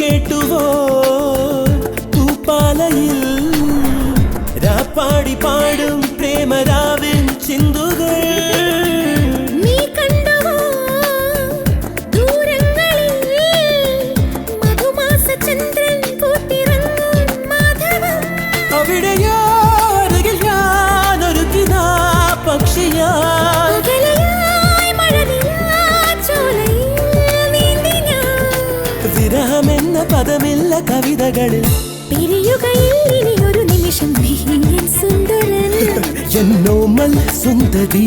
കേട്ടുവോ തൂപ്പാലയിൽ രാപ്പാടി പാടും പ്രേമരാവിൻ ചിന്തുകൾ നീ കണ്ടുവോ ദൂരങ്ങളിൽ മധുമാസ ചന്ദ്രൻ പൂത്തിറങ്ങും മാധവം അവിടെയോ അരികിൽ ഞാനൊരു കിനാ പക്ഷിയായി വിരഹമെന്ന പദമില്ല കവിതകളിൽ പിരിയുകയില്ലൊരു നിമിഷം സുന്ദരൻ എന്നോമൽ സുന്ദരി